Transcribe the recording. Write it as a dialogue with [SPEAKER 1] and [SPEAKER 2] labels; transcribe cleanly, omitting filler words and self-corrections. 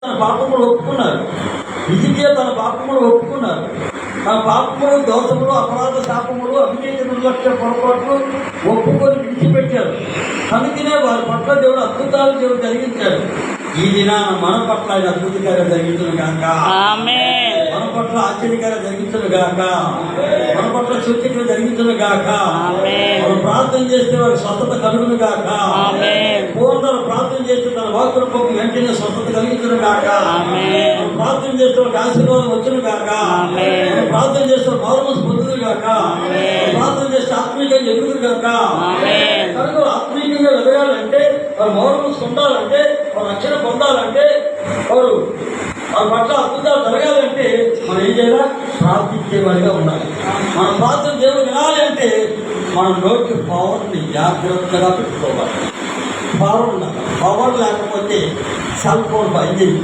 [SPEAKER 1] తన పాపములు ఒప్పుకున్నారు. హిజ్కియా తన పాపములు ఒప్పుకున్నారు. తన పాపములు, దోషములు, అపరాధ శాపములు, అవినీతి, నిర్లక్ష్య పొరపాట్లు ఒప్పుకొని విడిచిపెట్టారు. అందుకనే వారి పట్ల దేవుడు అద్భుతాలు దేవుడు జరిగించాడు. ఈ దినాన మన పట్ల ఆయన అద్భుతకార్యం జరిగించును గాక, మన పట్ల ఆశ్చర్యకార్యం జరిగించును గాక, మన పట్ల సూచనలు జరిగించును గాక. మనం ప్రార్థన చేస్తే వారికి స్వస్థత కలుగును గాక. పూర్ణ ప్రార్థన చేస్తే తన వాక్కులకు వెంటనే స్వస్థత కలిగించును గాక. మనం ప్రార్థన చేస్తే వారికి ఆశీర్వాదం వచ్చును గాక. మనం ప్రార్థన చేస్తే పౌరమస్ పొందుదు గాక. ప్రార్థన చేస్తే ఆత్మీయంగా ఎదుగుదు గాక. కనుక ఆత్మీయంగా ఎదగాలంటే వారు పౌరమస్ పొందాలంటే, వారు రక్షణ పొందాలంటే, వారి పట్ల అద్భుతాలు జరగాలంటే మనం ఏం చేయాలి? ప్రార్థించేవారిగా ఉండాలి. మన ప్రార్థన దేవుడు వినాలి అంటే మన నోటి పవర్ని జాగ్రత్తగా పెట్టుకోవాలి. పవర్ ఉండాలి. పవర్ లేకపోతే సెల్ ఫోన్ పనిచేయదు.